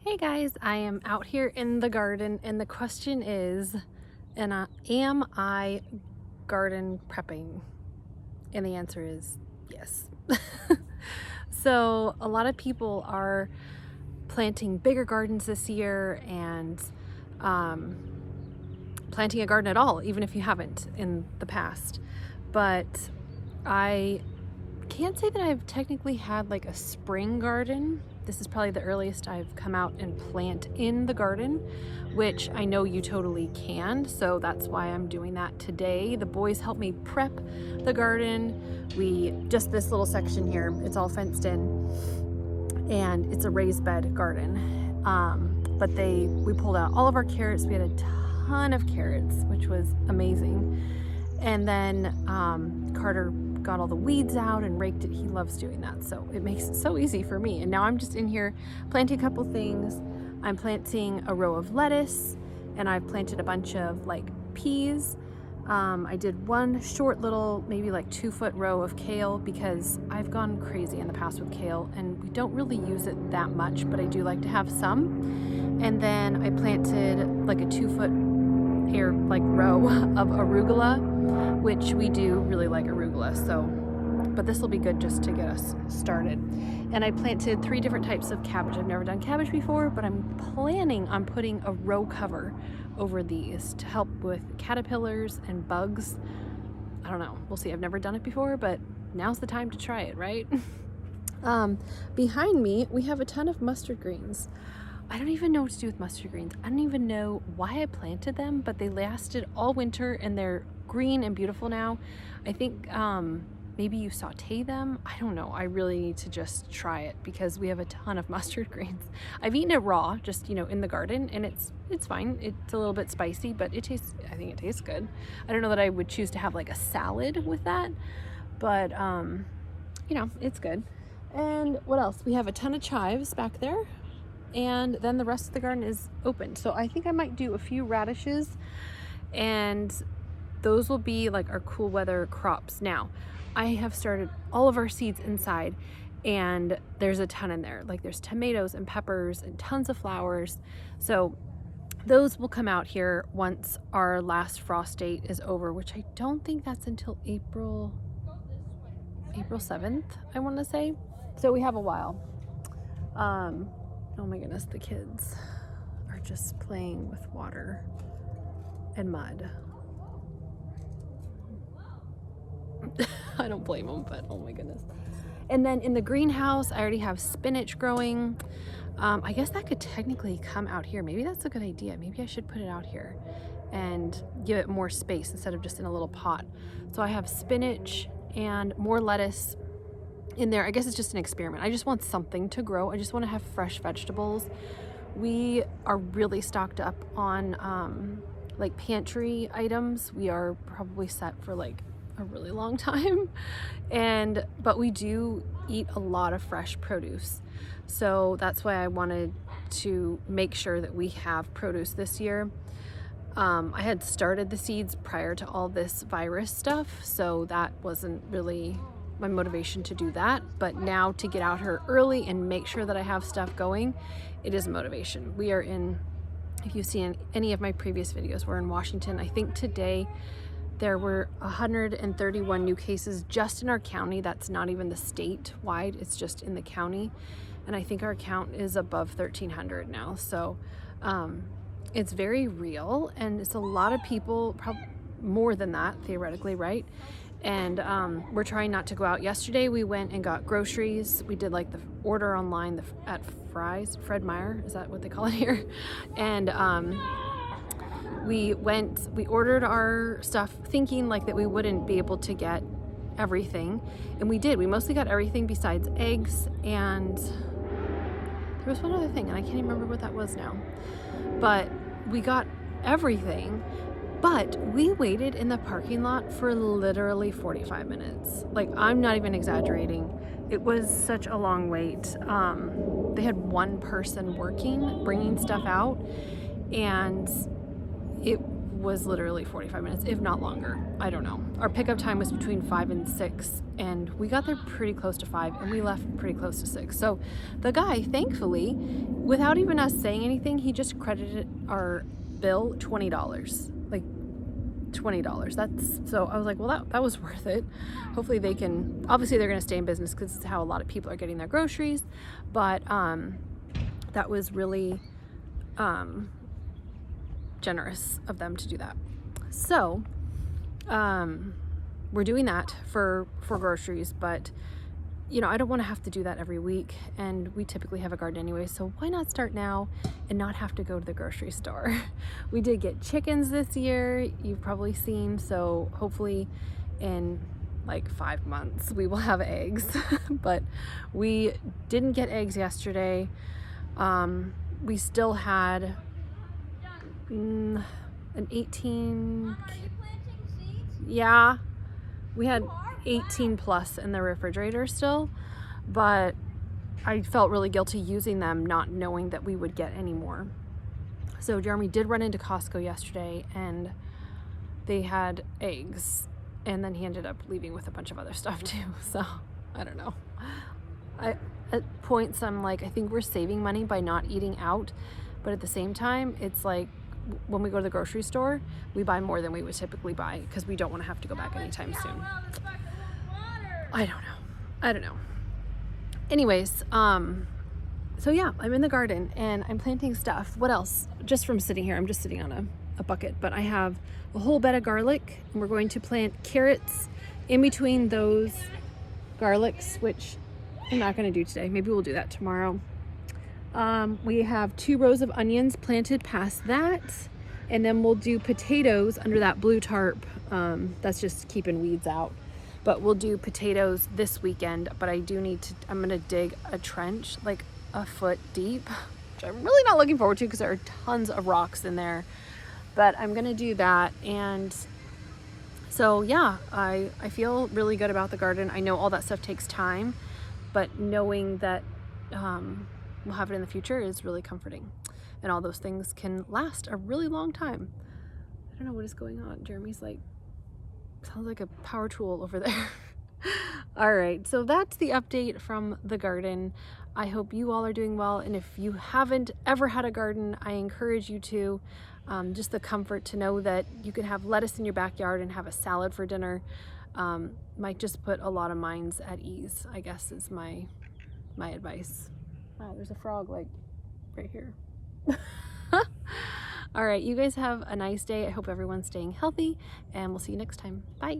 Hey guys, I am out here in the garden and the question is, am I garden prepping? And the answer is yes. So a lot of people are planting bigger gardens this year and planting a garden at all, even if you haven't in the past. But I can't say that I've technically had like a spring garden. This is probably the earliest I've come out and plant in the garden, which I know you totally can. So that's why I'm doing that today. The boys helped me prep the garden. Just this little section here, it's all fenced in and it's a raised bed garden. But we pulled out all of our carrots. We had a ton of carrots, which was amazing. And then Carter got all the weeds out and raked it. He loves doing that, so it makes it so easy for me. And now I'm just in here planting a couple things. I'm planting a row of lettuce, and I've planted a bunch of like peas. I did one short little, maybe like 2-foot row of kale because I've gone crazy in the past with kale and we don't really use it that much, but I do like to have some. And then I planted like a 2-foot row of arugula, which we do really like arugula, but this will be good just to get us started. And I planted 3 different types of cabbage. I've never done cabbage before, but I'm planning on putting a row cover over these to help with caterpillars and bugs. I don't know, we'll see. I've never done it before, but now's the time to try it, right? Behind me, we have a ton of mustard greens. I don't even know what to do with mustard greens. I don't even know why I planted them, but they lasted all winter and they're green and beautiful now. I think maybe you saute them. I don't know. I really need to just try it because we have a ton of mustard greens. I've eaten it raw, just in the garden, and it's fine. It's a little bit spicy, but I think it tastes good. I don't know that I would choose to have like a salad with that, but it's good. And what else? We have a ton of chives back there. And then the rest of the garden is open. So I think I might do a few radishes, and those will be like our cool weather crops. Now, I have started all of our seeds inside, and there's a ton in there. Like there's tomatoes and peppers and tons of flowers. So those will come out here once our last frost date is over, which I don't think that's until April 7th, I want to say. So we have a while. Oh my goodness, the kids are just playing with water and mud. I don't blame them, but oh my goodness. And then in the greenhouse, I already have spinach growing. I guess that could technically come out here. Maybe that's a good idea. Maybe I should put it out here and give it more space instead of just in a little pot. So I have spinach and more lettuce in there. I guess it's just an experiment. I just want something to grow. I just want to have fresh vegetables. We are really stocked up on like pantry items. We are probably set for like a really long time, but we do eat a lot of fresh produce. So that's why I wanted to make sure that we have produce this year. I had started the seeds prior to all this virus stuff, so that wasn't really my motivation to do that, but now to get out here early and make sure that I have stuff going, it is a motivation. We are if you've seen any of my previous videos, we're in Washington. I think today there were 131 new cases just in our county. That's not even the state wide, it's just in the county. And I think our count is above 1,300 now. So it's very real, and it's a lot of people, probably more than that theoretically, right? And we're trying not to go out. Yesterday we went and got groceries. We did like the order online at Fred Meyer, is that what they call it here? And we ordered our stuff thinking like that we wouldn't be able to get everything, and we did. We mostly got everything besides eggs, and there was one other thing and I can't even remember what that was now, but we got everything. But we waited in the parking lot for literally 45 minutes. Like, I'm not even exaggerating. It was such a long wait. They had one person working, bringing stuff out, and it was literally 45 minutes, if not longer. I don't know. Our pickup time was between 5 and 6, and we got there pretty close to 5, and we left pretty close to 6. So the guy, thankfully, without even us saying anything, he just credited our bill $20. Like $20. So I was like, well, that was worth it. Hopefully they can, obviously they're going to stay in business because it's how a lot of people are getting their groceries. But that was really generous of them to do that. So we're doing that for groceries, but you know, I don't want to have to do that every week, and we typically have a garden anyway, so why not start now and not have to go to the grocery store? We did get chickens this year, you've probably seen, so hopefully in like 5 months we will have eggs. But we didn't get eggs yesterday. We still had an 18, yeah, we had 18 plus in the refrigerator still, but I felt really guilty using them not knowing that we would get any more. So Jeremy did run into Costco yesterday and they had eggs, and then he ended up leaving with a bunch of other stuff too. So I don't know. At points I'm like, I think we're saving money by not eating out, but at the same time it's like when we go to the grocery store, we buy more than we would typically buy because we don't want to have to go back anytime soon. I don't know. Anyways, so yeah, I'm in the garden and I'm planting stuff. What else? Just from sitting here, I'm just sitting on a bucket, but I have a whole bed of garlic, and we're going to plant carrots in between those garlics, which I'm not going to do today. Maybe we'll do that tomorrow. We have 2 rows of onions planted past that, and then we'll do potatoes under that blue tarp. That's just keeping weeds out. But we'll do potatoes this weekend, but I do need to, I'm gonna dig a trench like a foot deep, which I'm really not looking forward to because there are tons of rocks in there, but I'm gonna do that. And so yeah, I feel really good about the garden. I know all that stuff takes time, but knowing that we'll have it in the future is really comforting, and all those things can last a really long time. I don't know what is going on. Jeremy's like, sounds like a power tool over there. All right, so that's the update from the garden. I hope you all are doing well, and if you haven't ever had a garden, I encourage you to. Just the comfort to know that you can have lettuce in your backyard and have a salad for dinner might just put a lot of minds at ease, I guess, is my advice. Wow, there's a frog like right here. All right, you guys have a nice day. I hope everyone's staying healthy, and we'll see you next time. Bye.